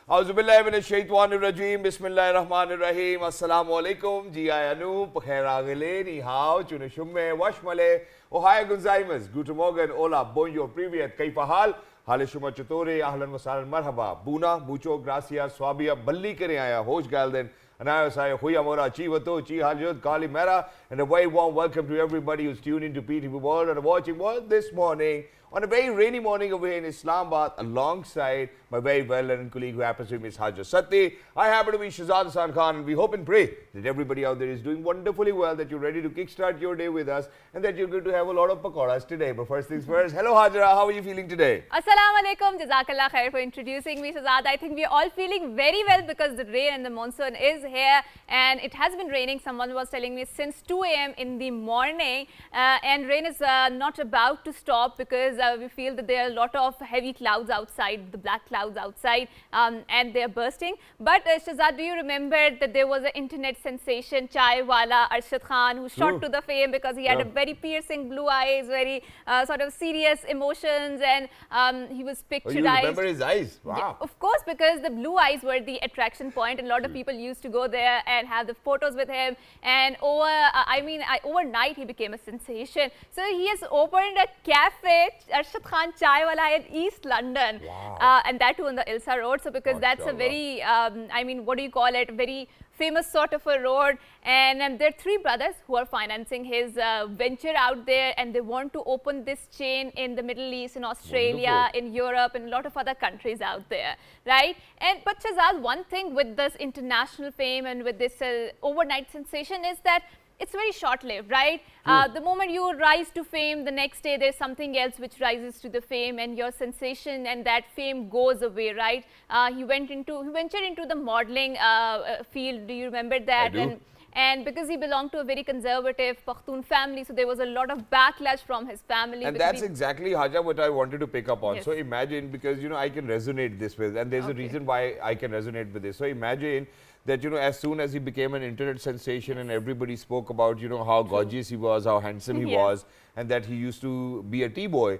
Auzubillahiminash-shaytanir-rajeem. Bismillahir-rahmanir-rahim. Assalamualaikum. Ji ayanu. Pakhair agale. Ni hao. Chunishumme. Washmale. Ohaya gunzaimas. Guten Morgen. Hola. Bonjour. Privyet. Kaifa hal? Hale shuma chutore. Ahlan wa sahlan. Marhaba. Buna. Mucho. Gracias. Swabia. Balli kare aaya. Hosh galden. Anayo saya. Huya mora. Chivato. Chi haljud. Kali mera. And a very warm welcome to everybody who's tuned into PTV World and watching World this morning. On a very rainy morning over here in Islamabad, alongside my very well-known colleague who happens to be Ms. Hajar Satti. I happen to be Shahzad Hasan Khan, and we hope and pray that everybody out there is doing wonderfully well, that you're ready to kickstart your day with us, and that you're going to have a lot of pakoras today. But first things first, hello Hajra, how are you feeling today? Assalamu alaikum, Jazakallah khair for introducing me, Shahzad. I think we're all feeling very well because the rain and the monsoon is here, and it has been raining, someone was telling me, since 2 a.m. in the morning, and rain is not about to stop because we feel that there are a lot of heavy clouds outside, the black clouds outside, and they are bursting. But Shahzad, do you remember that there was an internet sensation, Chai Wala Arshad Khan, who shot to the fame because he had a very piercing blue eyes, very sort of serious emotions, and he was picturized. Oh, you remember his eyes? Wow. Yeah, of course, because the blue eyes were the attraction point, and a lot of people used to go there and have the photos with him. And overnight he became a sensation. So he has opened a cafe, Arshad Khan Chai Wala in East London, and that too on the Ilsa Road. So because that's a very, what do you call it, very famous sort of a road, and there are three brothers who are financing his venture out there, and they want to open this chain in the Middle East, in Australia, in Europe, and a lot of other countries out there, right? And but Shahzad, one thing with this international fame and with this overnight sensation is that it's very short-lived, right? The moment you rise to fame, the next day there's something else which rises to the fame, and your sensation and that fame goes away, right? He ventured into the modeling field. Do you remember that? I do. And because he belonged to a very conservative Pakhtun family, so there was a lot of backlash from his family. And that's exactly, Haja, what I wanted to pick up on. Yes. So imagine, because, I can resonate this with, and there's a reason why I can resonate with this. So imagine that, as soon as he became an internet sensation and everybody spoke about, how gorgeous he was, how handsome he was, and that he used to be a T-boy.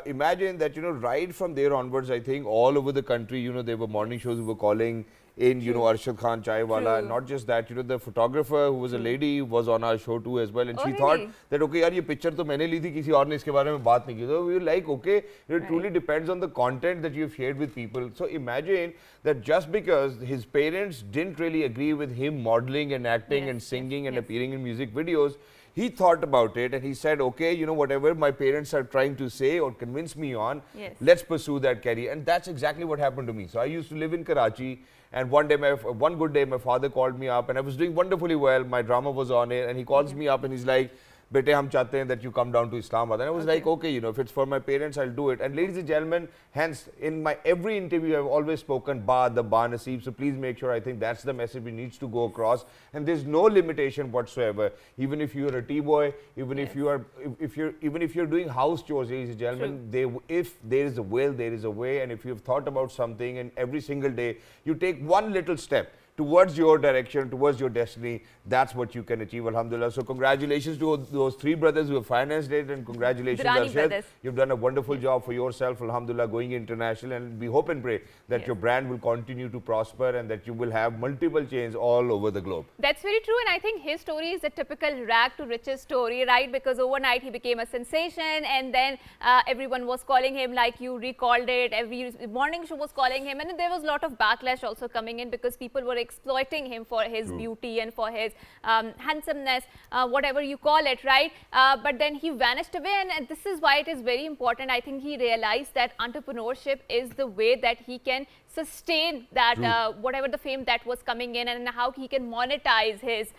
Imagine that, right from there onwards, I think all over the country, there were morning shows who were calling in, Arshad Khan Chai Wala. And not just that, the photographer who was a lady was on our show too as well. And she thought that, okay, yaar, ye picture to maine li thi, kisi aur ne iske baare mein baat nahi ki. So we were like, okay, it truly depends on the content that you've shared with people. So imagine that just because his parents didn't really agree with him modeling and acting and singing and appearing in music videos, he thought about it and he said, okay, whatever my parents are trying to say or convince me on, let's pursue that career. And that's exactly what happened to me. So I used to live in Karachi, and one good day, my father called me up, and I was doing wonderfully well. My drama was on it, and he calls me up and he's like, Bete, hum chahte hain that you come down to Islamabad. And I was like, okay, if it's for my parents, I'll do it. And ladies and gentlemen, hence, in my every interview, I've always spoken ba naseeb. So please make sure, I think that's the message we needs to go across. And there's no limitation whatsoever. Even if you're a T-boy, even if you're doing house chores, ladies and gentlemen, if there is a will, there is a way. And if you've thought about something, and every single day, you take one little step towards your direction, towards your destiny, that's what you can achieve, alhamdulillah. So congratulations to those three brothers who have financed it, and congratulations, Arshad. You've done a wonderful job for yourself, alhamdulillah, going international, and we hope and pray that your brand will continue to prosper and that you will have multiple chains all over the globe. That's very true, and I think his story is a typical rag to riches story, right? Because overnight he became a sensation, and then everyone was calling him, like you recalled it, every morning show was calling him, and then there was a lot of backlash also coming in because people were exploiting him for his beauty and for his handsomeness, whatever you call it, right? But then he vanished away, and this is why it is very important. I think he realized that entrepreneurship is the way that he can sustain that whatever the fame that was coming in, and how he can monetize his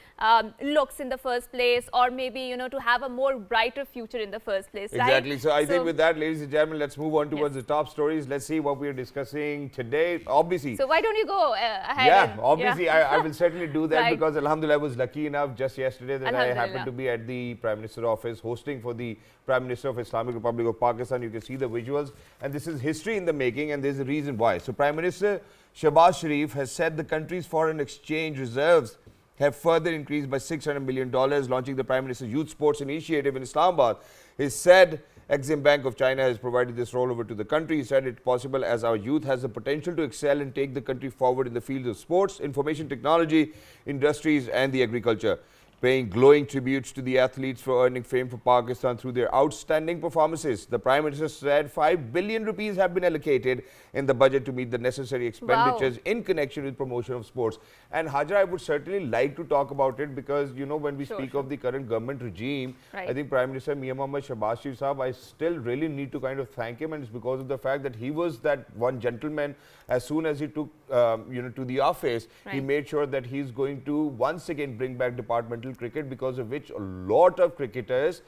looks in the first place, or maybe to have a more brighter future in the first place, right? Exactly. So I think with that, ladies and gentlemen, let's move on towards the top stories. Let's see what we are discussing today. Obviously, so why don't you go ahead? Yeah, obviously I will certainly do that because alhamdulillah I was lucky enough just yesterday that I happened to be at the Prime Minister's office hosting for the Prime Minister of Islamic Republic of Pakistan. You can see the visuals, and this is history in the making, and there's a reason why. So Prime Minister Shehbaz Sharif has said the country's foreign exchange reserves have further increased by $600 million, launching the Prime Minister's Youth Sports Initiative in Islamabad. He said Exim Bank of China has provided this rollover to the country. He said it's possible as our youth has the potential to excel and take the country forward in the fields of sports, information technology, industries and the agriculture. Paying glowing tributes to the athletes for earning fame for Pakistan through their outstanding performances. The Prime Minister said 5 billion rupees have been allocated in the budget to meet the necessary expenditures in connection with promotion of sports. And Hajra, I would certainly like to talk about it because, you know, when we speak of the current government regime, I think Prime Minister Mian Mohammad Shahbaz Sharif Sahab, I still really need to kind of thank him, and it's because of the fact that he was that one gentleman. As soon as he took, to the office, he made sure that he's going to once again bring back departmental cricket, because of which a lot of cricketers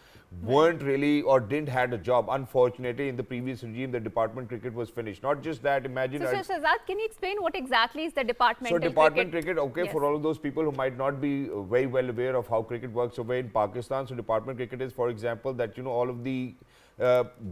weren't really or didn't had a job. Unfortunately, in the previous regime, the department cricket was finished. Not just that, imagine. So, Shahzad, can you explain what exactly is the departmental cricket? So, department cricket, okay, for all of those people who might not be very well aware of how cricket works over in Pakistan. So, department cricket is, for example, that, you know, all of the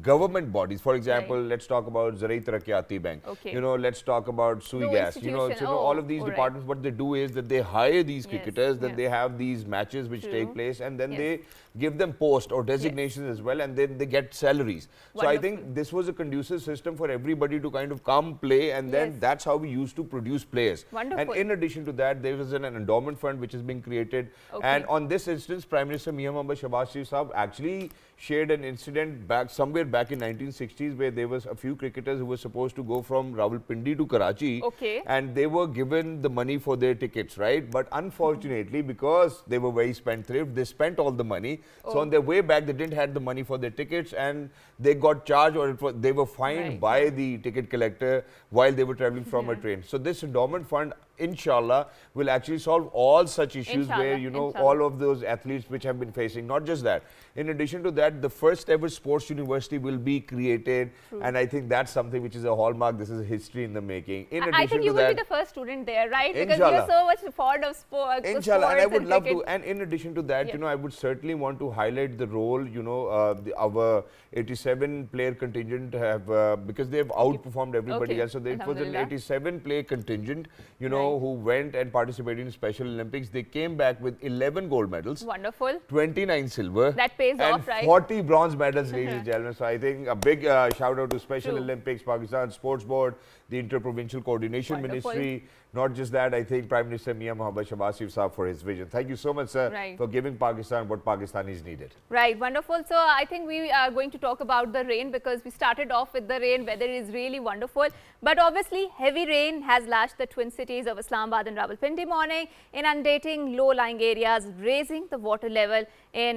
government bodies, for example, let's talk about Zarai Taraqqiyati Bank, you know, let's talk about Sui Gas, you know, so all of these departments, what they do is that they hire these cricketers, then they have these matches which take place, and then they give them post or designations as well, and then they get salaries. So I think this was a conducive system for everybody to kind of come play, and then that's how we used to produce players. And in addition to that, there was an endowment fund which has been created, and on this instance, Prime Minister Mian Mohammad Shahbaz Sharif Sahab actually shared an incident somewhere back in 1960s, where there was a few cricketers who were supposed to go from Rawalpindi to Karachi, and they were given the money for their tickets, right? But unfortunately, because they were very spendthrift, they spent all the money. So on their way back, they didn't have the money for their tickets, and they got charged, or they were fined by the ticket collector while they were traveling from a train. So this endowment fund, inshallah, will actually solve all such issues where, you know, all of those athletes which have been facing. Not just that, in addition to that, the first ever sports university will be created, and I think that's something which is a hallmark. This is a history in the making. In addition I think you to will that, be the first student there, right? Because you're so much fond of sports. Inshallah, and I would love to. And in addition to that, you know, I would certainly want to highlight the role, you know, our 87 player contingent have, because they've outperformed everybody else. So it was an 87 player contingent, you know, who went and participated in Special Olympics. They came back with 11 gold medals. Wonderful. 29 silver. That pays off, right? 40 bronze medals, ladies and gentlemen. So I think a big shout out to Special Olympics, Pakistan Sports Board, the Inter-Provincial Coordination Ministry. Not just that, I think Prime Minister Mian Mohammad Shahbaz Sharif Sahab for his vision. Thank you so much, sir, for giving Pakistan what Pakistanis needed. Right, wonderful. So I think we are going to talk about the rain, because we started off with the rain. Weather is really wonderful, but obviously heavy rain has lashed the twin cities of Islamabad and Rawalpindi morning, inundating low-lying areas, raising the water level in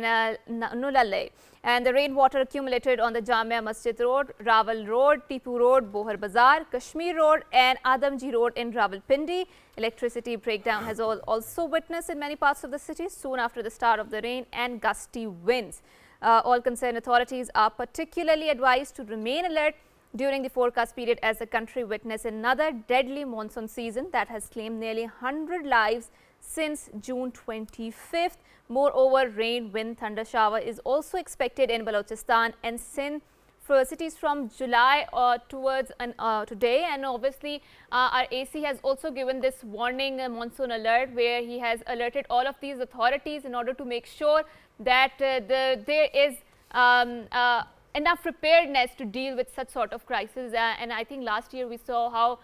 Nulalay. And the rainwater accumulated on the Jamia Masjid Road, Rawal Road, Tipu Road, Bohar Bazar, Kashmir Road and Adamji Road in Rawalpindi. Electricity breakdown has also witnessed in many parts of the city soon after the start of the rain and gusty winds. All concerned authorities are particularly advised to remain alert during the forecast period, as the country witnessed another deadly monsoon season that has claimed nearly 100 lives since June 25th. Moreover, rain, wind, thunder shower is also expected in Balochistan and Sindh for cities from July towards today. And obviously, our AC has also given this warning monsoon alert, where he has alerted all of these authorities in order to make sure that there is enough preparedness to deal with such sort of crisis. And I think last year we saw how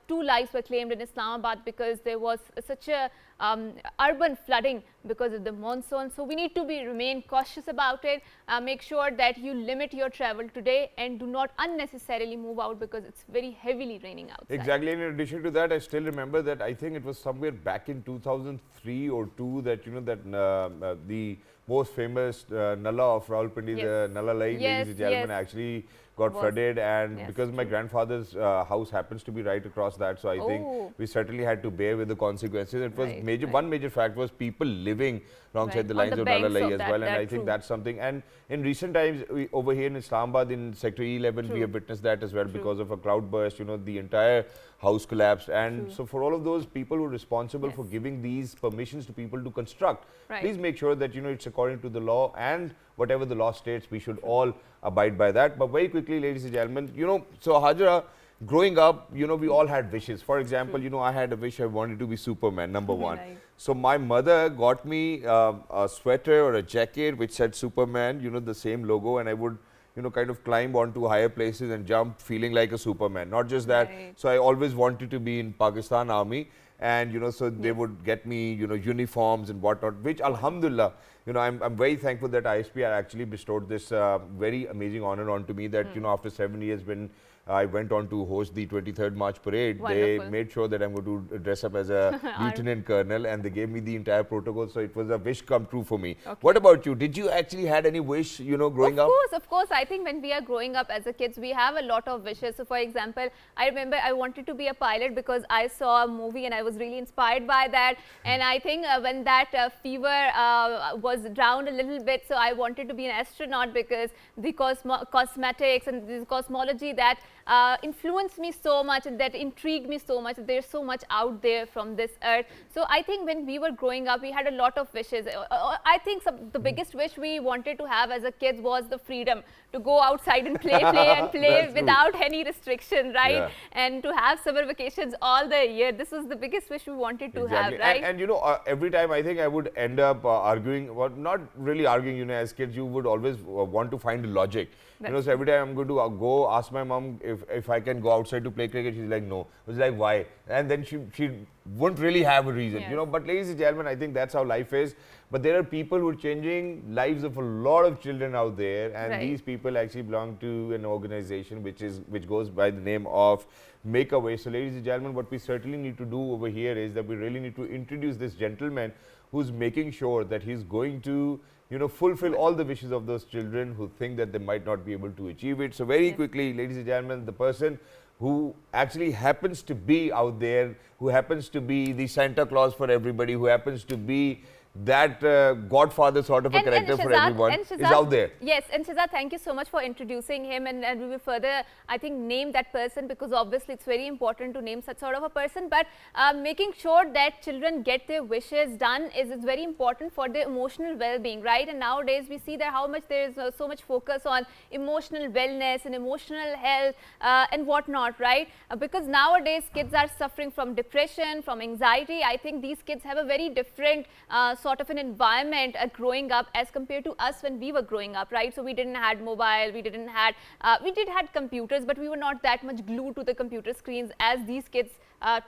2 lives were claimed in Islamabad because there was such a urban flooding because of the monsoon. So we need to remain cautious about it. Make sure that you limit your travel today and do not unnecessarily move out, because it's very heavily raining outside. Exactly. And in addition to that, I still remember that I think it was somewhere back in 2003 or 2 that, you know, that the most famous Nalla of Rawalpindi, the Nalla Lai, ladies and gentlemen, actually got flooded, and because my grandfather's house happens to be right across that, so I think we certainly had to bear with the consequences. It was one major fact was people living alongside the lines of Nalla Lai as well, and I think that's something. And in recent times, over here in Islamabad, in Sector E11, we have witnessed that as well because of a cloud burst. You know, the entire house collapsed, and so for all of those people who are responsible for giving these permissions to people to construct, please make sure that, you know, it's according to the law, and whatever the law states, we should all abide by that. But very quickly, ladies and gentlemen, you know, so Hajra, growing up, you know, we all had wishes. For example, you know, I had a wish I wanted to be Superman, number one. So my mother got me a sweater or a jacket which said Superman, you know, the same logo, and I would kind of climb onto higher places and jump feeling like a Superman. Not just that, Right. so I always wanted to be in Pakistan Army, and so they Yes. would get me uniforms and whatnot, which Alhamdulillah, I'm very thankful that ISP actually bestowed this very amazing honor onto me, that after 7 years when I went on to host the 23rd March parade. They Wonderful. made sure that I'm going to dress up as a lieutenant colonel, and they gave me the entire protocol. So it was a wish come true for me. Okay. What about you? Did you actually had any wish, growing up? Of course. I think when we are growing up as a kids, we have a lot of wishes. So, for example, I remember I wanted to be a pilot because I saw a movie and I was really inspired by that. And I think when that fever was down a little bit, so I wanted to be an astronaut because the cosmetics and the cosmology that influenced me so much and that intrigued me so much. There's so much out there from this earth. So I think when we were growing up, we had a lot of wishes. I think the biggest wish we wanted to have as a kids was the freedom to go outside and play without any restriction, right? Yeah. And to have summer vacations all the year. This was the biggest wish we wanted to have, right? And every time I think I would end up arguing, well, not really arguing, as kids, you would always want to find logic. So every time I'm going to go ask my mom if I can go outside to play cricket, she's like, no. I was like, why? And then she wouldn't really have a reason, Yes. But ladies and gentlemen, I think that's how life is. But there are people who are changing lives of a lot of children out there, and Right. these people actually belong to an organization which goes by the name of Make a Way. So ladies and gentlemen, what we certainly need to do over here is that we really need to introduce this gentleman who's making sure that he's going to fulfill all the wishes of those children who think that they might not be able to achieve it. So very quickly, ladies and gentlemen, the person who actually happens to be out there, who happens to be the Santa Claus for everybody, who happens to be that godfather sort of a character for everyone, is out there. Yes, and Shazad, thank you so much for introducing him, and we will further, I think, name that person, because obviously it's very important to name such sort of a person. But making sure that children get their wishes done is very important for their emotional well-being, right? And nowadays we see that how much there is so much focus on emotional wellness and emotional health and whatnot, right? Because nowadays kids are suffering from depression, from anxiety. I think these kids have a very different sort of an environment growing up as compared to us when we were growing up, right? So we didn't had mobile, we didn't had, we did had computers, but we were not that much glued to the computer screens as these kids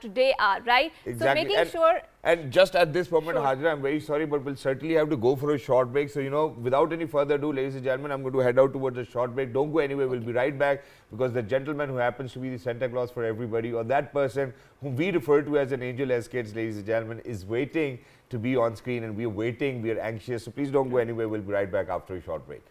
today are, right? Exactly. So making sure. And just at this moment, Sure. Hajra, I'm very sorry, but we'll certainly have to go for a short break. So, without any further ado, ladies and gentlemen, I'm going to head out towards a short break. Don't go anywhere. We'll be right back, because the gentleman who happens to be the Santa Claus for everybody, or that person whom we refer to as an angel as kids, ladies and gentlemen, is waiting to be on screen, and we're waiting, we're anxious. So please don't go anywhere. We'll be right back after a short break.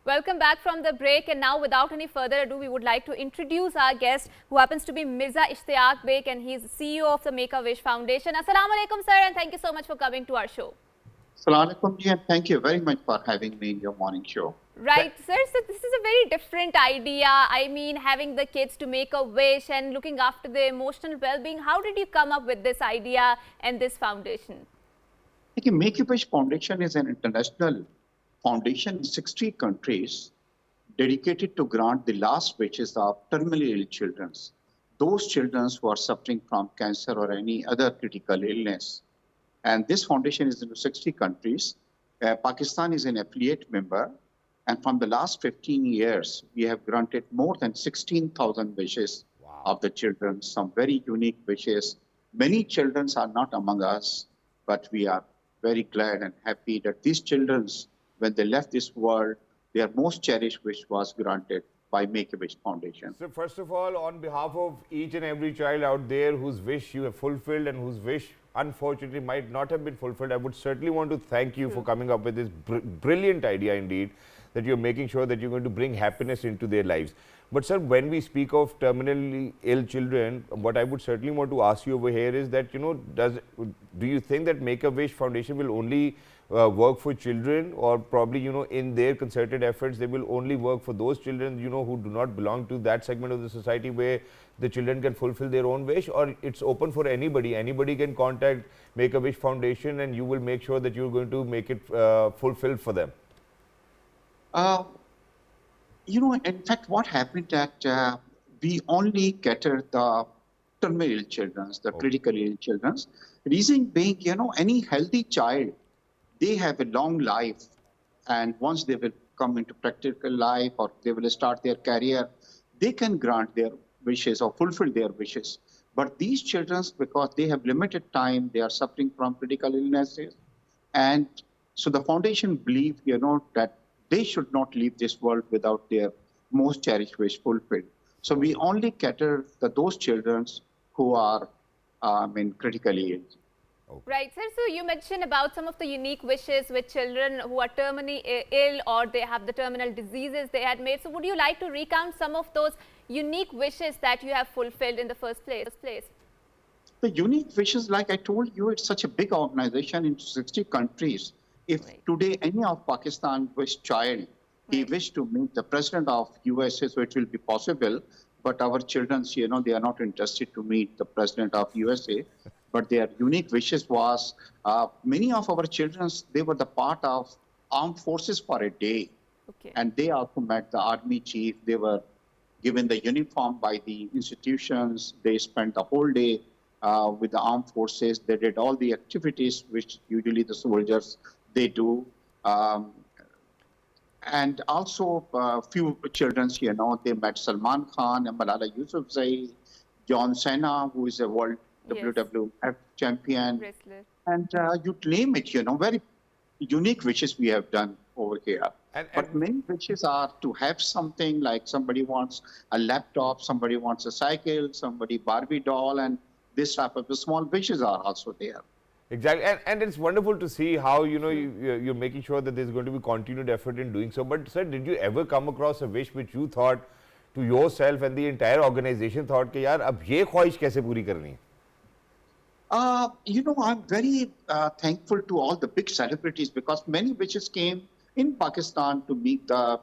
Welcome back from the break, and now without any further ado, we would like to introduce our guest, who happens to be Mirza Ishtiyaq Beg, and he is CEO of the Make a Wish Foundation. Assalamu alaikum, sir, and thank you so much for coming to our show. Assalamu alaikum, ji, and thank you very much for having me in your morning show. Right, sir. So this is a very different idea. I mean, having the kids to make a wish and looking after their emotional well-being. How did you come up with this idea and this foundation? Make a Wish Foundation is an international foundation in 60 countries dedicated to grant the last wishes of terminally ill children, those children who are suffering from cancer or any other critical illness. And this foundation is in 60 countries. Pakistan is an affiliate member. And from the last 15 years, we have granted more than 16,000 wishes of the children, some very unique wishes. Many children are not among us, but we are very glad and happy that these children, when they left this world, their most cherished wish was granted by Make-A-Wish Foundation. So first of all, on behalf of each and every child out there whose wish you have fulfilled and whose wish unfortunately might not have been fulfilled, I would certainly want to thank you for coming up with this brilliant idea indeed. that you're making sure that you're going to bring happiness into their lives. But sir, when we speak of terminally ill children, what I would certainly want to ask you over here is that, do you think that Make-A-Wish Foundation will only work for children, or probably, in their concerted efforts, they will only work for those children, who do not belong to that segment of the society where the children can fulfill their own wish, or it's open for anybody? Anybody can contact Make-A-Wish Foundation and you will make sure that you're going to make it fulfilled for them? In fact, what happened that we only cater the terminally ill children, the critically ill children. Reason being, any healthy child, they have a long life, and once they will come into practical life or they will start their career, they can grant their wishes or fulfill their wishes. But these children, because they have limited time, they are suffering from critical illnesses, and so the foundation believes, that they should not leave this world without their most cherished wish fulfilled. So we only cater those children who are critically ill. Right, sir. So you mentioned about some of the unique wishes with children who are terminally ill or they have the terminal diseases they had made. So would you like to recount some of those unique wishes that you have fulfilled in the first place? The unique wishes, like I told you, it's such a big organization in 60 countries. If today any of Pakistan child, he wished to meet the president of USA, so it will be possible. But our children, they are not interested to meet the president of USA. But their unique wishes was, many of our children, they were the part of armed forces for a day. Okay. And they also met the army chief. They were given the uniform by the institutions. They spent the whole day with the armed forces. They did all the activities which usually the soldiers, they do. And also a few children, they met Salman Khan and Malala Yousafzai, John Cena, who is a world WWF champion. Wrestler. And you name it, very unique wishes we have done over here. But many wishes are to have something, like somebody wants a laptop, somebody wants a cycle, somebody Barbie doll, and this type of small wishes are also there. Exactly, and it's wonderful to see how, you're making sure that there's going to be continued effort in doing so. But sir, did you ever come across a wish which you thought to yourself and the entire organization thought, कि यार अब ये ख्वाहिश कैसे पूरी करनी है? I'm very thankful to all the big celebrities, because many wishes came in Pakistan to meet the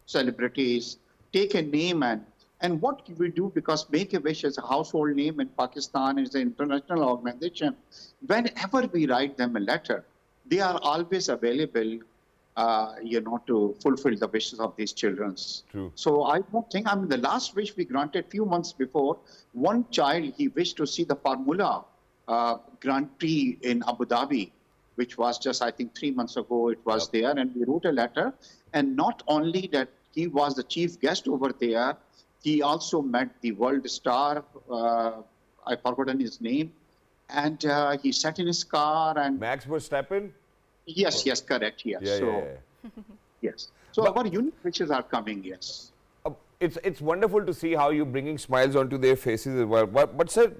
celebrities, take a name, and what we do, because Make-A-Wish is a household name in Pakistan, it's an international organization. Whenever we write them a letter, they are always available, to fulfill the wishes of these children. True. So I don't think, the last wish we granted few months before, one child, he wished to see the Formula Grand Prix in Abu Dhabi, which was just, I think, 3 months ago, it was there, and we wrote a letter. And not only that he was the chief guest over there, he also met the world star, I've forgotten his name, and he sat in his car and... Max Verstappen? Yes, correct, yes. Yes. So our unique wishes are coming, yes. It's wonderful to see how you're bringing smiles onto their faces as well. But sir,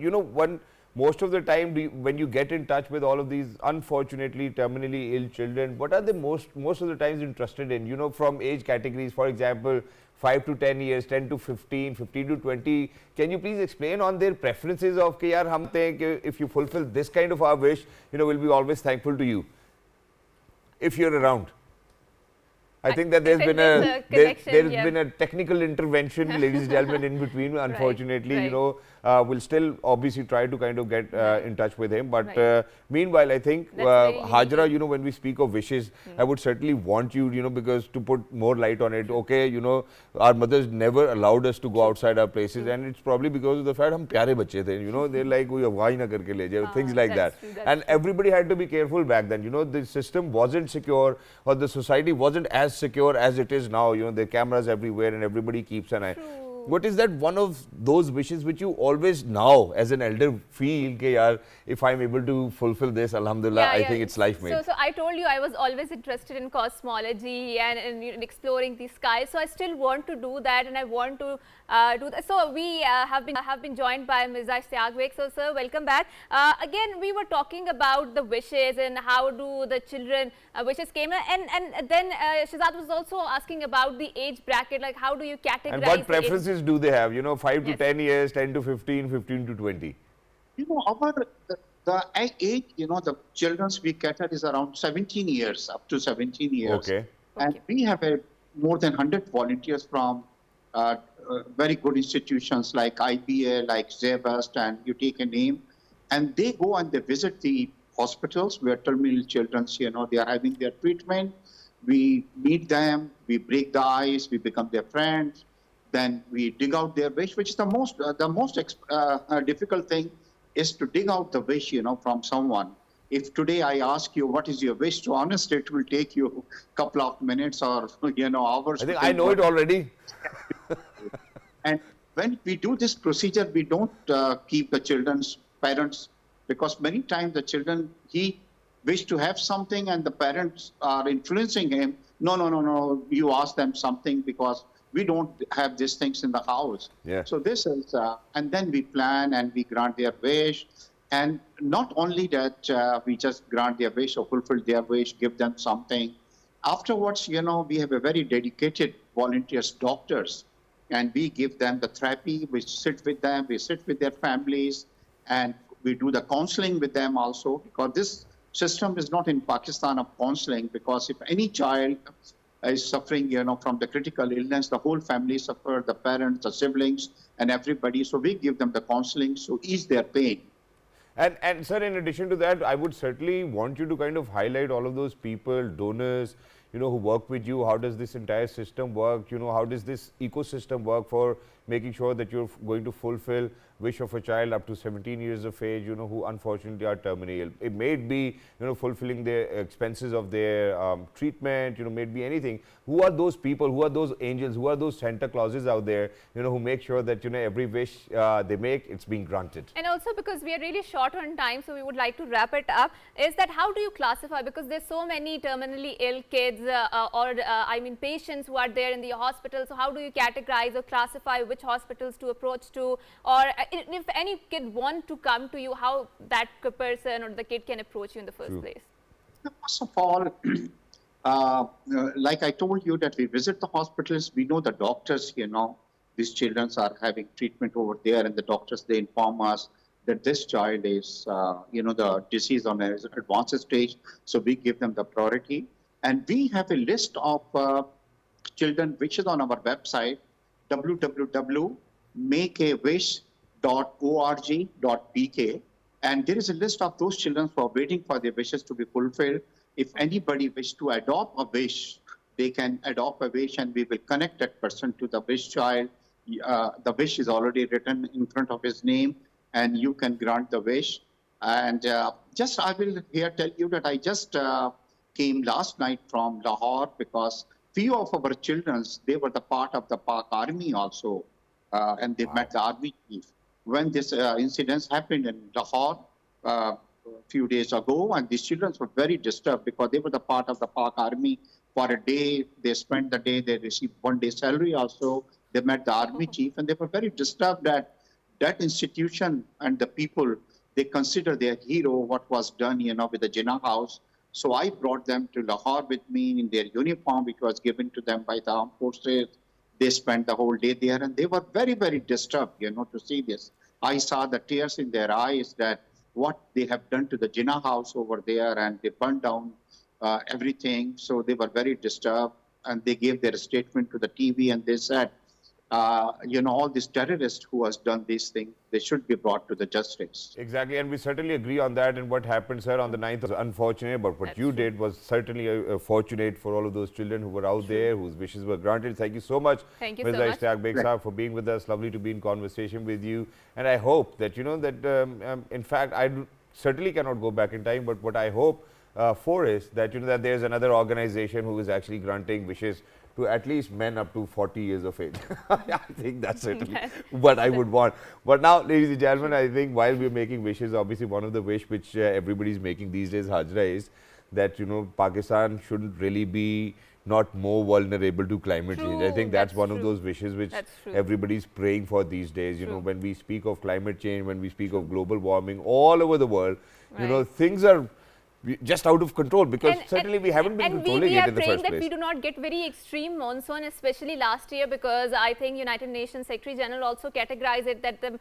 most of the time, when you get in touch with all of these unfortunately terminally ill children, what are they most of the times interested in? From age categories, for example, 5 to 10 years, 10 to 15, 15 to 20. Can you please explain on their preferences of, if you fulfill this kind of our wish, we'll be always thankful to you, if you're around? I think that there's been a technical intervention, ladies and gentlemen, in between. Unfortunately, we'll still obviously try to kind of get in touch with him. But meanwhile, I think Hajra, when we speak of wishes, I would certainly want you, because to put more light on it. Okay, our mothers never allowed us to go outside our places, and it's probably because of the fact हम प्यारे बच्चे थे. They're like, कोई अगवाई ना करके ले जाए, things like that. And everybody had to be careful back then. The system wasn't secure, or the society wasn't as secure as it is now. There are cameras everywhere and everybody keeps an eye. What is that one of those wishes which you always now as an elder feel ke yaar, if I'm able to fulfill this, alhamdulillah, I think it's life made. So I told you I was always interested in cosmology and in exploring the sky. So I still want to do that, and I want to do that. So we have been joined by Mirza Ishtiaq Beg. So sir, welcome back. Again, we were talking about the wishes and how do the children wishes came, and then Shahzad was also asking about the age bracket, like how do you categorize And what preferences do they have? You know, 5 to Yes. 10 years, 10 to 15, 15 to 20. You know, the age, you know, the children's we cater is around 17 years, up to 17 years. Okay. And Okay. we have more than 100 volunteers from very good institutions like IBA, like Zebest, and you take a name. And they go and they visit the hospitals where terminal children, you know, they are having their treatment. We meet them, we break the ice, we become their friends. Then we dig out their wish, which is the most difficult thing is to dig out the wish, you know, from someone. If today I ask you, what is your wish? To honestly, it will take you a couple of minutes or, you know, hours. I think I know it already. And when we do this procedure, we don't keep the children's parents, because many times the children, he wish to have something and the parents are influencing him. No, you ask them something because we don't have these things in the house. Yeah. So this is, and then we plan and we grant their wish. And not only that, we just grant their wish or fulfill their wish, give them something. Afterwards, you know, we have a very dedicated volunteers, doctors, and we give them the therapy. We sit with them, we sit with their families, and we do the counseling with them also, because this system is not in Pakistan of counseling, because if any child is suffering, you know, from the critical illness, the whole family suffer, the parents, the siblings, and everybody. So we give them the counseling to ease their pain. And sir, in addition to that, I would certainly want you to kind of highlight all of those people, donors, you know, who work with you. How does this entire system work? You know, how does this ecosystem work for making sure that you're going to fulfill wish of a child up to 17 years of age, you know, who unfortunately are terminally ill. It may be, you know, fulfilling the expenses of their treatment, you know, may be anything. Who are those people? Who are those angels? Who are those Santa Clauses out there, you know, who make sure that, you know, every wish they make, it's being granted? And also, because we are really short on time, so we would like to wrap it up, is that how do you classify, because there's so many terminally ill kids I mean patients who are there in the hospital, so how do you categorize or classify which hospitals to approach to, or if any kid want to come to you, how that person or the kid can approach you in the first place? First of all, like I told you that we visit the hospitals, we know the doctors, you know, these children are having treatment over there, and the doctors, they inform us that this child is, you know, the disease on an advanced stage, so we give them the priority. And we have a list of children which is on our website, www.makeawish.org.pk, and there is a list of those children who are waiting for their wishes to be fulfilled. If anybody wishes to adopt a wish, they can adopt a wish, and we will connect that person to the wish child. The wish is already written in front of his name, and you can grant the wish. And I will here tell you that I just came last night from Lahore, because few of our children, they were the part of the Pak Army also, and they met the Army chief. When this incidents happened in Lahore a few days ago, and these children were very disturbed because they were the part of the Pak Army for a day. They spent the day, they received 1 day salary also. They met the Army chief, and they were very disturbed that that institution and the people, they consider their hero what was done, you know, with the Jinnah house. So I brought them to Lahore with me in their uniform, which was given to them by the armed forces. They spent the whole day there, and they were very, very disturbed, you know, to see this. I saw the tears in their eyes that what they have done to the Jinnah house over there, and they burned down everything. So they were very disturbed, and they gave their statement to the TV, and they said, you know, all these terrorists who has done these things, they should be brought to the justice. Exactly, and we certainly agree on that. And what happened, sir, on the 9th was unfortunate, but what you did was certainly fortunate for all of those children who were out there, whose wishes were granted. Thank you so much, Thank you Mirza so much. Ishtiaq Beg Sahab, for being with us. Lovely to be in conversation with you. And I hope that, you know, that in fact, certainly cannot go back in time, but what I hope for is that, you know, that there's another organization who is actually granting wishes to at least men up to 40 years of age. I think that's certainly what I would want. But now, ladies and gentlemen, I think while we're making wishes, obviously one of the wish which everybody's making these days, Hajra, is that, you know, Pakistan shouldn't really be not more vulnerable to climate change. I think that's one of those wishes which everybody's praying for these days. You know, when we speak of climate change, when we speak of global warming all over the world, you know, things are just out of control, because certainly we haven't been controlling it in the first place. And we are praying that we do not get very extreme monsoon, especially last year, because I think United Nations Secretary General also categorized it that the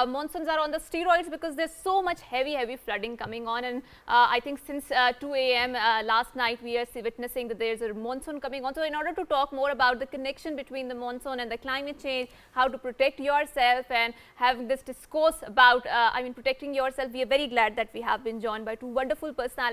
monsoons are on the steroids because there's so much heavy flooding coming on. And I think since 2 a.m. Last night we are witnessing that there's a monsoon coming on. So in order to talk more about the connection between the monsoon and the climate change, how to protect yourself and have this discourse about protecting yourself, we are very glad that we have been joined by two wonderful personalities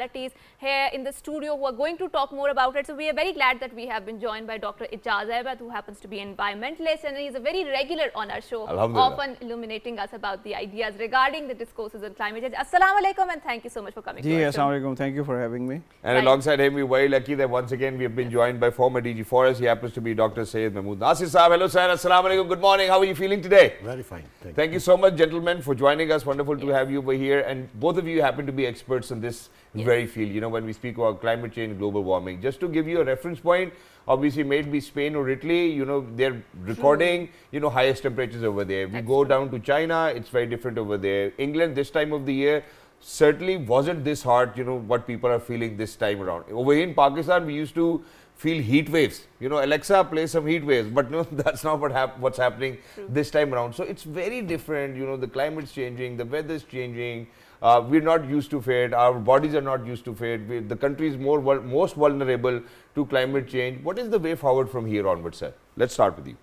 here in the studio who are going to talk more about it. So we are very glad that we have been joined by Dr. Ijaz Ahmed, who happens to be an environmentalist, and he is a very regular on our show, often illuminating us about the ideas regarding the discourses on climate change. Assalamu alaikum, and thank you so much for coming. Assalamu alaikum. Thank you for having me. And alongside him, we're very lucky that once again we have been joined by former DG Forest. He happens to be Dr. Syed Mahmood Nasir Saab. Hello sir, assalamu alaikum. Good morning. How are you feeling today? Very fine. Thank you so much, gentlemen, for joining us. Wonderful to have you over here. And both of you happen to be experts in this very field, you know, when we speak about climate change, global warming. Just to give you a reference point, obviously may it be Spain or Italy, you know, they're recording, you know, highest temperatures over there. We go down to China, it's very different over there. England this time of the year certainly wasn't this hot, you know, what people are feeling this time around. Over here in Pakistan, we used to feel heat waves. You know, Alexa, play some heat waves, but no, that's not what's happening this time around. So it's very different, you know, the climate's changing, the weather's changing. We're not used to it. Our bodies are not used to it. The country is most vulnerable to climate change. What is the way forward from here onwards, sir? Let's start with you.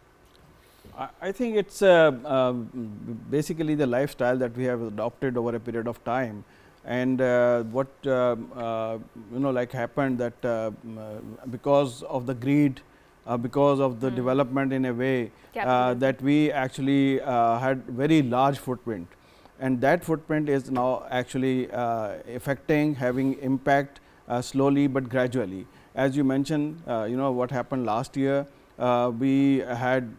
I think it's basically the lifestyle that we have adopted over a period of time, and what like happened that because of the greed, because of the development in a way that we actually had very large footprint. And that footprint is now actually affecting, having impact slowly but gradually. As you mentioned, what happened last year, we had,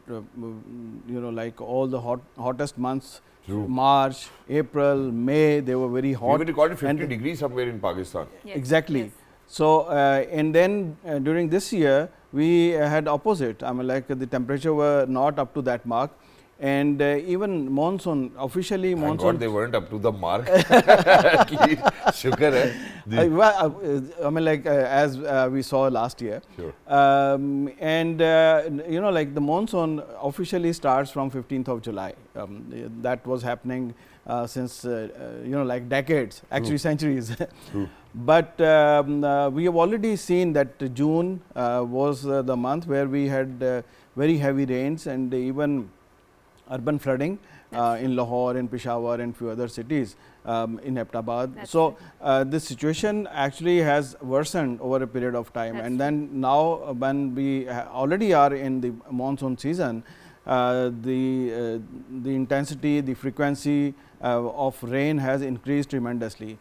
like all the hottest months, March, April, May, they were very hot. We recorded 50 degrees somewhere in Pakistan. Yes. Exactly. Yes. So, and then during this year, we had opposite. I mean, like the temperature were not up to that mark. And even monsoon, officially monsoon. Thank God they weren't up to the mark. At least, shukar hai. I mean, like as we saw last year. Sure. Like the monsoon officially starts from 15th of July. That was happening since, like decades, actually centuries. But we have already seen that June was the month where we had very heavy rains and even urban flooding in Lahore, in Peshawar and few other cities, in Abbottabad. So this situation actually has worsened over a period of time. And then now when we already are in the monsoon season, the intensity, the frequency of rain has increased tremendously.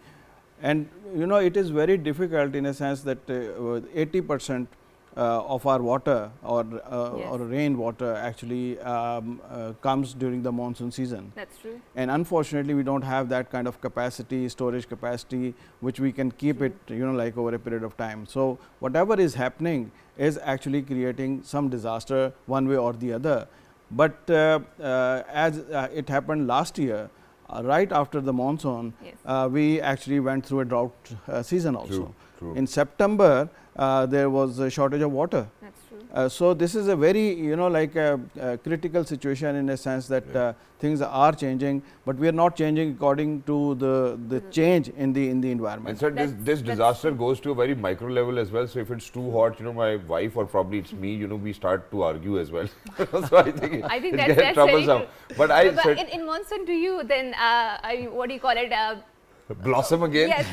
And it is very difficult in a sense that 80% of our water or rain water actually comes during the monsoon season. That's true. And unfortunately, we don't have that kind of capacity, storage capacity, which we can keep it, like over a period of time. So whatever is happening is actually creating some disaster one way or the other. But as it happened last year, right after the monsoon, we actually went through a drought season also. True. In September, there was a shortage of water. That's true. So this is a very, like a critical situation in a sense that things are changing, but we are not changing according to the change in the environment. And so this disaster goes to a very micro level as well. So if it's too hot, my wife or probably it's me, we start to argue as well. So I think it gets troublesome. But in monsoon, do you then what do you call it? Blossom again? Yes.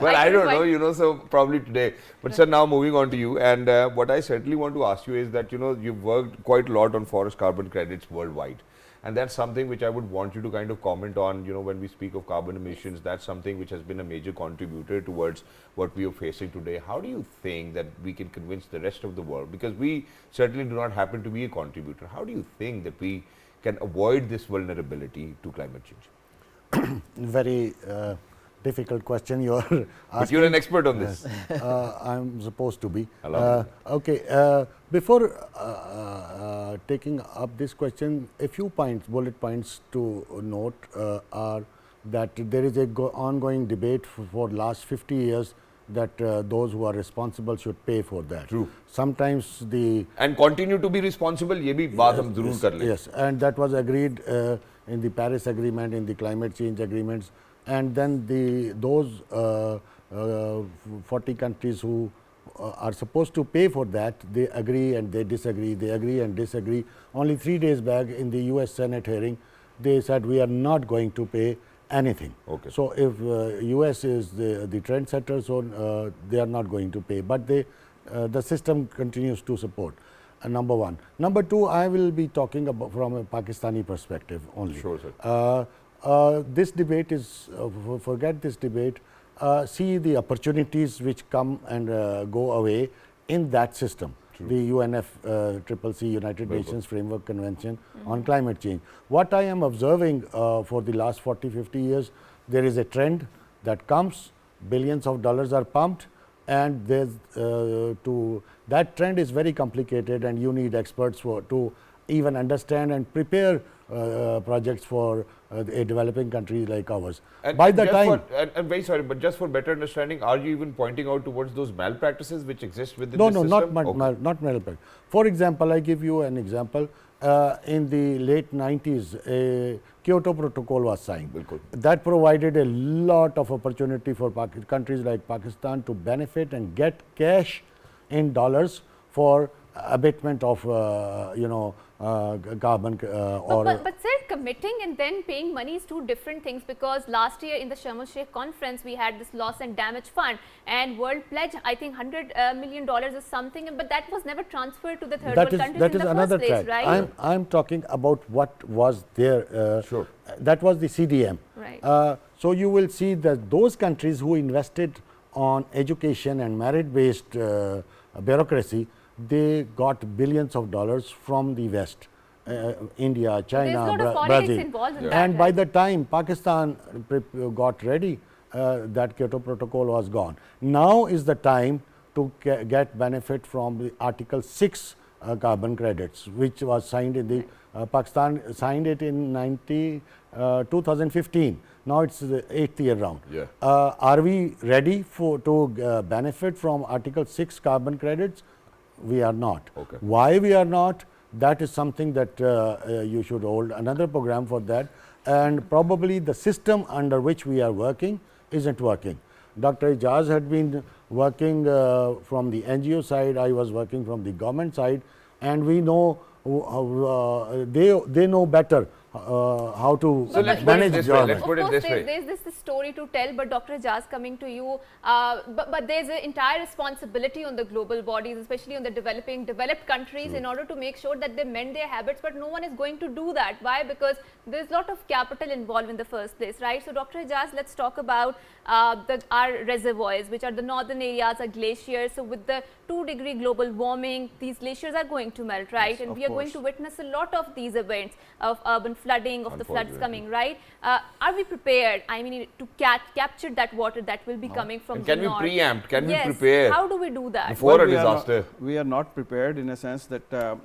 Well, I don't know, so probably today. But sir, now moving on to you, and what I certainly want to ask you is that, you've worked quite a lot on forest carbon credits worldwide. And that's something which I would want you to kind of comment on, when we speak of carbon emissions, that's something which has been a major contributor towards what we are facing today. How do you think that we can convince the rest of the world? Because we certainly do not happen to be a contributor. How do you think that we can avoid this vulnerability to climate change? Very difficult question you are asking. But you're an expert on this. I'm supposed to be. Okay. Before taking up this question, a few bullet points to note are that there is a ongoing debate for last 50 years that those who are responsible should pay for that. True. Sometimes and continue to be responsible. ये भी बात हम जरूर कर लें. Yes, and that was agreed in the Paris Agreement, in the climate change agreements, and then those 40 countries who are supposed to pay for that, they agree and they disagree, they agree and disagree. Only 3 days back in the US Senate hearing, they said we are not going to pay anything. Okay. So if US is the trendsetter, so they are not going to pay, but the system continues to support. Number one. Number two, I will be talking about from a Pakistani perspective only. Sure, sir. This debate is, forget this debate, see the opportunities which come and go away in that system. True. The UNFCCC, United Nations Framework Convention on Climate Change. What I am observing for the last 40-50 years, there is a trend that comes, billions of dollars are pumped, and there's that trend is very complicated, and you need experts to even understand and prepare projects for a developing country like ours. And by the time, I'm very sorry, but just for better understanding, are you even pointing out towards those malpractices which exist within no, the system? not malpractice. For example, I give you an example. In the late 90s, a Kyoto Protocol was signed. Bilkul. That provided a lot of opportunity for countries like Pakistan to benefit and get cash in dollars for abatement of carbon but sir, committing and then paying money is two different things, because last year in the Sharm el Sheikh conference we had this loss and damage fund, and world pledge I think $100 million or something, but that was never transferred to the third world countries that in is the another first place, track. right? I'm talking about what was there. Sure. That was the CDM. Right. So you will see that those countries who invested on education and merit-based bureaucracy, they got billions of dollars from the West, India, China, There's a lot of politics Brazil. involved in that, And by right? the time Pakistan got ready, that Kyoto Protocol was gone. Now is the time to get benefit from the Article 6 carbon credits, which was signed in the Pakistan signed it in 2015. Now it's the 8th year round. Yeah. Are we ready to benefit from Article 6 carbon credits? We are not. Okay. Why we are not? That is something that you should hold another program for that. And probably the system under which we are working isn't working. Dr. Ijaz had been working from the NGO side, I was working from the government side, and we know they know better how to So let's manage put it this way. government. Let's put it this way. There's this story to tell, but Dr. Ijaz, coming to you, but there's an entire responsibility on the global bodies, especially on the developed countries, in order to make sure that they mend their habits, but no one is going to do that. Why? Because there's a lot of capital involved in the first place, right? So Dr. Ijaz, let's talk about our reservoirs, which are the northern areas, are glaciers. So with the 2-degree global warming, these glaciers are going to melt, right? Yes, and of we are going course. to witness a lot of these events of urban flooding, of the floods coming, right? Are we prepared, I mean, to capture that water that will be coming from And the can we north? preempt? Can we Yes. prepare? How do we do that? Before a we are not- disaster? we are not prepared in a sense that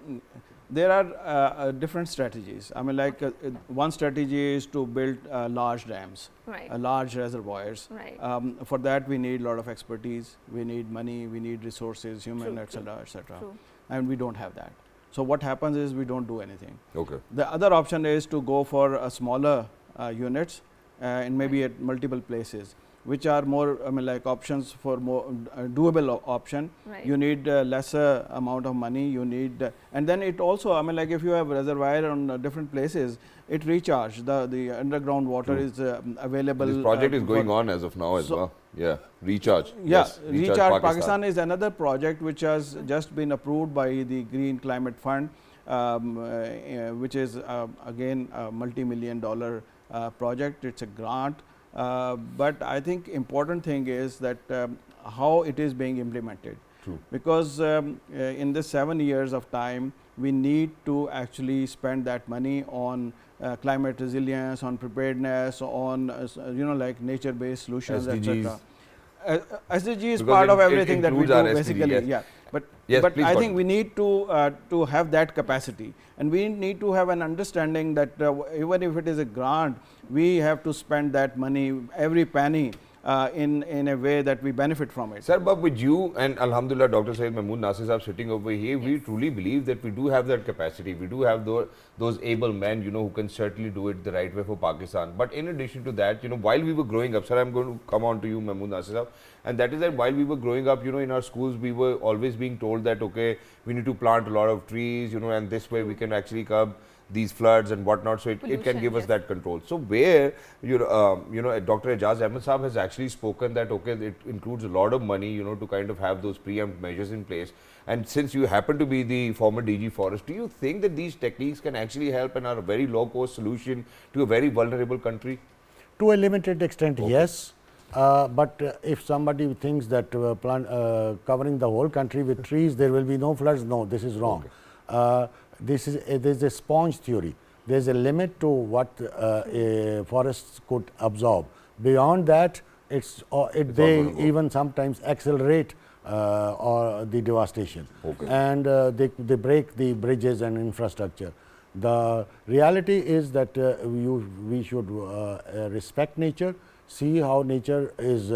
there are different strategies. I mean, like one strategy is to build large dams, Right. large reservoirs. Right. For that, we need a lot of expertise, we need money, we need resources, human, True, etc., etc. True. And we don't have that. So what happens is we don't do anything. Okay. The other option is to go for smaller units and maybe at multiple places, which are more, I mean, like options for more doable option. Right. You need lesser amount of money, you need, and then it also, I mean, like if you have reservoir on different places, it recharge, the underground water is available. This project is going for- on as of now as So- well. Yeah. Recharge. Yeah, Yes. Recharge Pakistan is another project which has just been approved by the Green Climate Fund. which is again a multi-million-dollar project. It's a grant, but I think important thing is that how it is being implemented. True. Because in this 7 years of time, we need to actually spend that money on climate resilience, on preparedness, on like nature-based solutions, SDGs. etc. SDG is Because part of it everything that we includes our do SDG, basically. yes. Yeah, but Yes, please I go think on. we need to have that capacity, and we need to have an understanding that even if it is a grant, we have to spend that money, every penny, in a way that we benefit from it. Sir, but with you and Alhamdulillah, Dr. Syed Mahmood Nasir Sahab sitting over here, we truly believe that we do have that capacity. We do have those able men, who can certainly do it the right way for Pakistan. But in addition to that, while we were growing up, sir, I'm going to come on to you, Mahmood Nasir Sahab, and that is that while we were growing up, in our schools, we were always being told that, okay, we need to plant a lot of trees, and this way we can actually curb these floods and whatnot, so it can Pollution, give us yes. that control. So where Dr. Ejaz Ahmed Saab has actually spoken that okay, it includes a lot of money, to kind of have those preempt measures in place. And since you happen to be the former DG Forest, do you think that these techniques can actually help and are a very low cost solution to a very vulnerable country? To a limited extent, yes. But if somebody thinks that covering the whole country with trees, there will be no floods, no, this is wrong. This is a sponge theory. There is a limit to what forests could absorb. Beyond that, they even sometimes accelerate or the devastation, and they break the bridges and infrastructure. The reality is that we should respect nature, see how nature is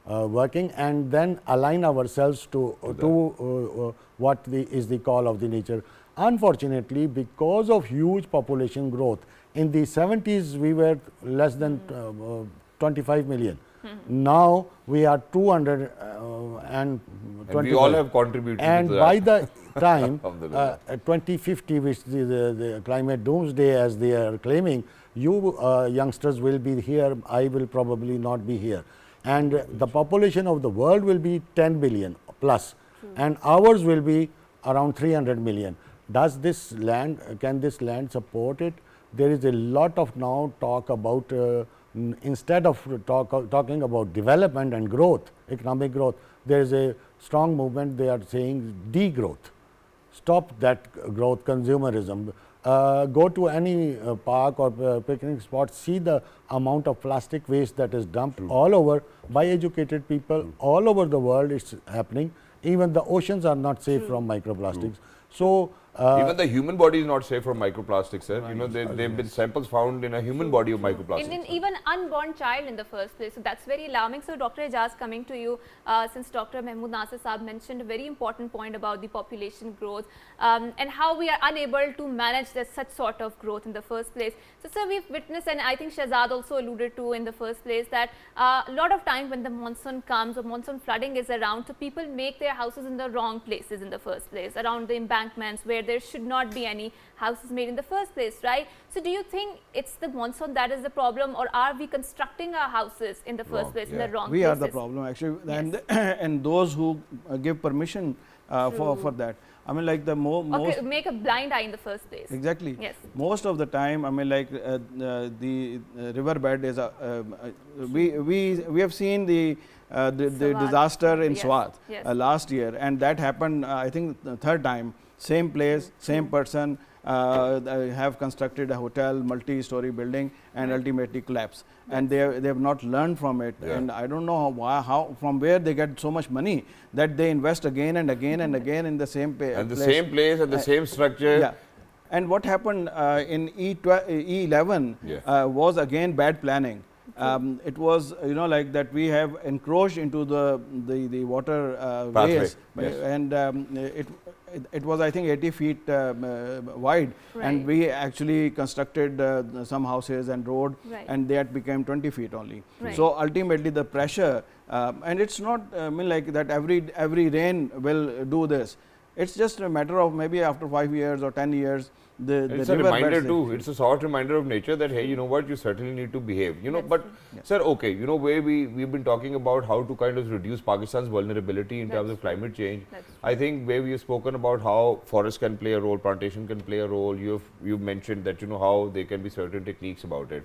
working, and then align ourselves to what is the call of the nature. Unfortunately, because of huge population growth, in the 70s we were less than 25 million. Now we are 225. And we all have contributed And to that. by the time Alhamdulillah. 2050, which the climate doomsday as they are claiming, you youngsters will be here, I will probably not be here. And the population of the world will be 10 billion plus, and ours will be around 300 million. Can this land support it? There is a lot of now talk about, instead of talking about development and growth, economic growth, there is a strong movement, they are saying degrowth. Stop that growth, consumerism. Go to any park or picnic spot, see the amount of plastic waste that is dumped all over by educated people all over the world. It's happening. Even the oceans are not safe from microplastics. So even the human body is not safe from microplastics, sir. There have been samples found in a human body of microplastics. In even unborn child in the first place. So that's very alarming. So Dr. Ejaz, coming to you, since Dr. Mahmood Nasir Saab mentioned a very important point about the population growth and how we are unable to manage such sort of growth in the first place. So sir, we've witnessed, and I think Shahzad also alluded to in the first place, that a lot of times when the monsoon comes or monsoon flooding is around, so people make their houses in the wrong places in the first place, around the embankments where there should not be any houses made in the first place, right? So do you think it's the monsoon that is the problem, or are we constructing our houses in the first place in the wrong We places? are the problem actually, Yes. and those who give permission for that. I mean, like the most make a blind eye in the first place. exactly. Yes. Most of the time, I mean, like the riverbed is we have seen the disaster in Yes, Swat yes. last year, and that happened I think the third time. Same place, same person have constructed a hotel, multi-story building, and ultimately collapse. And they have not learned from it. Yeah. And I don't know how from where they get so much money that they invest again and again and again in the same place. And the same place and the same structure. Yeah. And what happened in E11 Yeah. was again bad planning. It was like that we have encroached into the water Pathway, ways, yes. and it was I think 80 feet wide, Right. and we actually constructed some houses and road, Right. and that became 20 feet only. Right. So ultimately the pressure, and it's not I mean like that every rain will do this. It's just a matter of maybe after 5 years or 10 years, the It's a river reminder beds, too. It's a sort reminder of nature that, hey, you know what, you certainly need to behave. You know, but sir, okay, you know, where we've been talking about how to kind of reduce Pakistan's vulnerability in terms of climate change. I think where we have spoken about how forest can play a role, plantation can play a role. You've mentioned that, you know, how there can be certain techniques about it.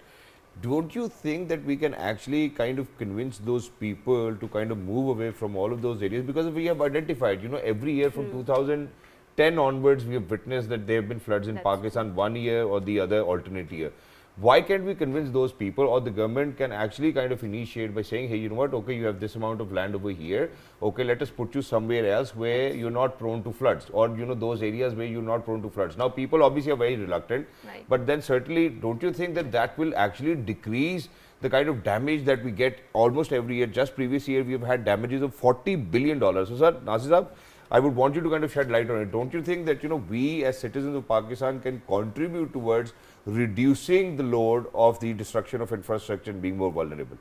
Don't you think that we can actually kind of convince those people to kind of move away from all of those areas? Because we have identified, you know, every year from 2010 onwards, we have witnessed that there have been floods in Pakistan, one year or the other alternate year. Why can't we convince those people, or the government can actually kind of initiate by saying, hey, you know what, okay, you have this amount of land over here, okay, let us put you somewhere else where you're not prone to floods, or, you know, those areas where you're not prone to floods. Now, people obviously are very reluctant, but then certainly, don't you think that that will actually decrease the kind of damage that we get almost every year? Just previous year, we have had damages of $40 billion. So, sir, Nasir Saab, I would want you to kind of shed light on it. Don't you think that, you know, we as citizens of Pakistan can contribute towards reducing the load of the destruction of infrastructure and being more vulnerable?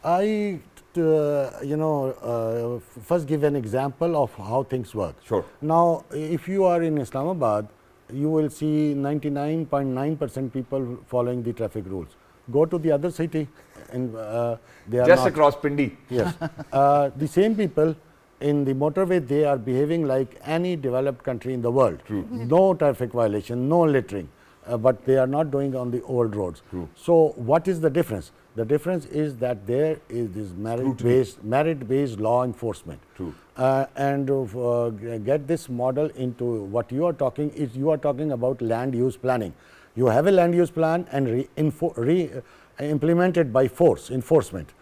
I, first give an example of how things work. Sure. Now, if you are in Islamabad, you will see 99.9% people following the traffic rules. Go to the other city, and they are just not. Across Pindi. Yes. The same people in the motorway, they are behaving like any developed country in the world. True. No traffic violation, no littering, but they are not doing on the old roads. True. So, what is the difference? The difference is that there is this merit-based law enforcement. True. Get this model into what you are talking is, you are talking about land use planning. You have a land use plan and implemented by force, enforcement.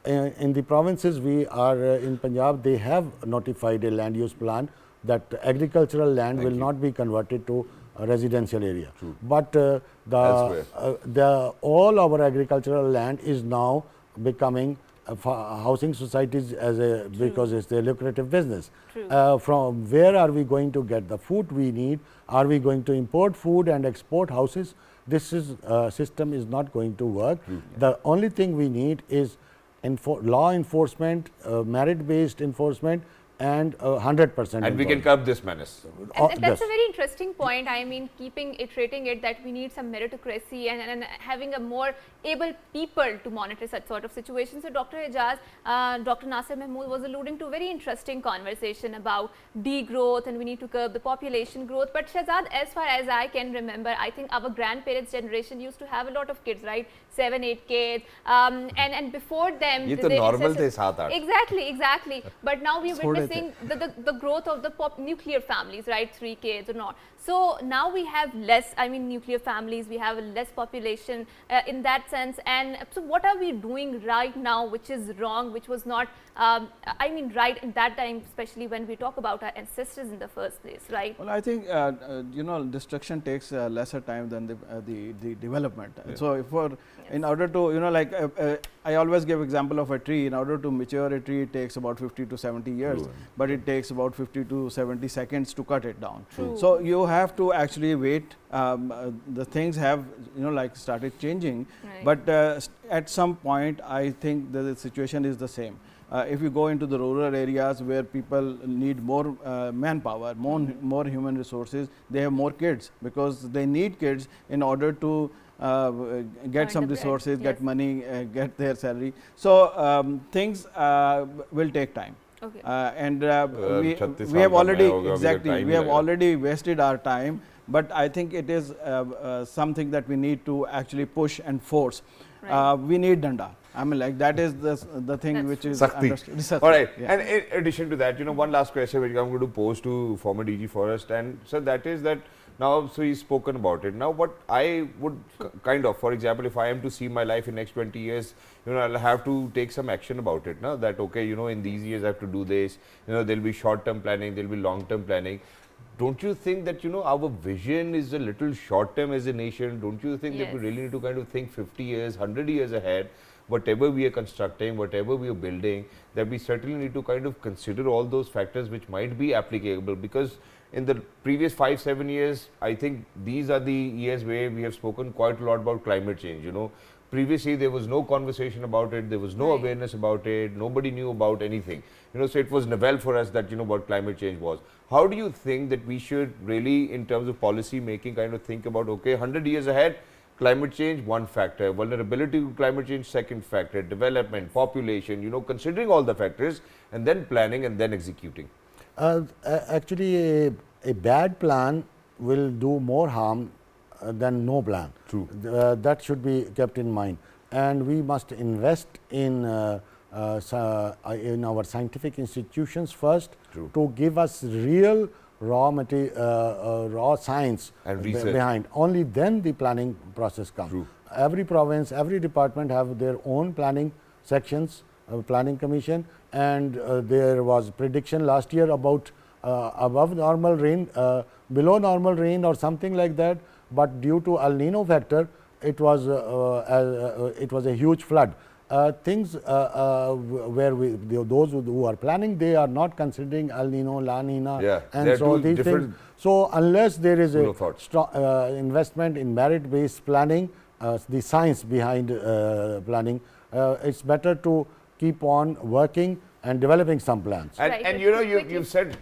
In the provinces, we are in Punjab, they have notified a land use plan that agricultural land will not be converted to a residential area. True. But all our agricultural land is now becoming housing societies because it's a lucrative business. From where are we going to get the food we need? Are we going to import food and export houses? This system is not going to work. The only thing we need is law enforcement, merit-based enforcement, and 100%. And we can curb this menace. And that's a very interesting point. I mean, iterating it that we need some meritocracy and having a more able people to monitor such sort of situations. So, Dr. Ijaz, Dr. Nasir Mahmood was alluding to a very interesting conversation about degrowth, and we need to curb the population growth. But Shahzad, as far as I can remember, I think our grandparents' generation used to have a lot of kids, right? 7, 8 kids, and before them, normal the 7, 8. Exactly. But now we're witnessing the growth of the nuclear families, right? 3 kids or not. So now we have less, I mean, nuclear families, we have less population in that sense. And so what are we doing right now which is wrong, which was not, I mean, right in that time, especially when we talk about our ancestors in the first place, right? Well, I think, destruction takes lesser time than the development. Yeah. So, in order to, I always give example of a tree. In order to mature a tree, it takes about 50 to 70 years, but it takes about 50 to 70 seconds to cut it down. So, you have to actually wait. The things have, started changing, but at some point, I think the situation is the same. If you go into the rural areas where people need more manpower, more human resources, they have more kids because they need kids in order to get some resources, get money, get their salary. So, things will take time. Okay. And we have already wasted our time, but I think it is something that we need to actually push and force. We need danda. I mean, like that is the thing which is understood. All right. Yeah. And in addition to that, one last question which I'm going to pose to former DG Forest, and so that is that now, so he's spoken about it. Now, what I would kind of, for example, if I am to see my life in next 20 years, I'll have to take some action about it. Now that, okay, in these years I have to do this, there'll be short-term planning, there'll be long-term planning. Don't you think that, our vision is a little short-term as a nation? Don't you think that we really need to kind of think 50 years, 100 years ahead? Whatever we are constructing, whatever we are building, that we certainly need to kind of consider all those factors which might be applicable, because in the previous 5-7 years, I think these are the years where we have spoken quite a lot about climate change, Previously, there was no conversation about it. There was no awareness about it. Nobody knew about anything. So it was novel for us that, what climate change was. How do you think that we should really, in terms of policy making, kind of think about, okay, 100 years ahead, climate change, one factor, vulnerability to climate change, second factor, development, population, considering all the factors, and then planning and then executing? Actually, a bad plan will do more harm than no plan. True. That should be kept in mind. And we must invest in our scientific institutions first. True. To give us real raw material, raw science and research behind. Only then the planning process comes. True. Every province, every department have their own planning sections, planning commission, and there was prediction last year about above normal rain, below normal rain or something like that, but due to El Nino factor, it was a huge flood. Things where those who are planning, they are not considering El Nino, La Nina, and so these things. So unless there is a investment in merit-based planning, the science behind planning, it's better to keep on working and developing some plans. And you've said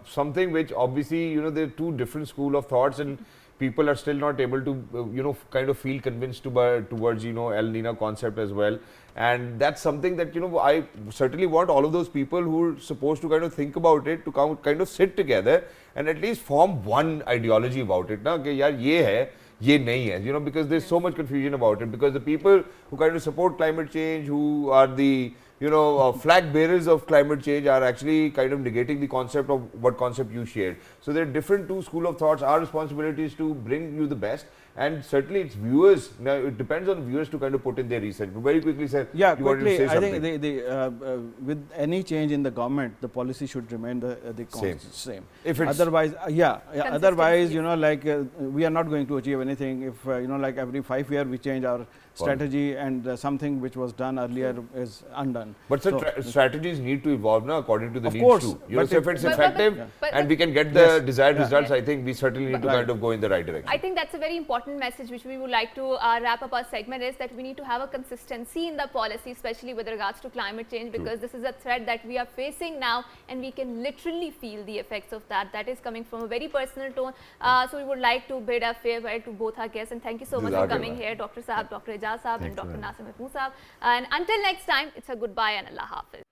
something which obviously, there are two different school of thoughts, and people are still not able to, kind of feel convinced towards, El Nino concept as well. And that's something that, I certainly want all of those people who are supposed to kind of think about it to kind of sit together and at least form one ideology about it. Na? Ke, yaar, ye hai, ye nahi hai, because there's so much confusion about it, because the people who kind of support climate change, who are the flag bearers of climate change, are actually kind of negating the concept of what concept you shared. So there are different two school of thoughts. Our responsibility is to bring you the best, and certainly it's viewers. Now it depends on viewers to kind of put in their research. But very quickly, sir, yeah, you wanted to say I something. think with any change in the government, the policy should remain the same. If it's otherwise, otherwise, we are not going to achieve anything if like every 5 years we change our strategy, and something which was done earlier is undone. But strategies need to evolve now according to the needs course, too. but So if it's effective and we can get the desired results, I think we certainly need to kind of go in the right direction. I think that's a very important message which we would like to wrap up our segment, is that we need to have a consistency in the policy, especially with regards to climate change, because this is a threat that we are facing now, and we can literally feel the effects of that. That is coming from a very personal tone. So we would like to bid a farewell to both our guests, and thank you so much for coming here, Dr. Sahab, Dr. Ijaz Sahab, and Dr. Nasim Mahmood Sahab. And until next time, it's a goodbye and Allah Hafiz.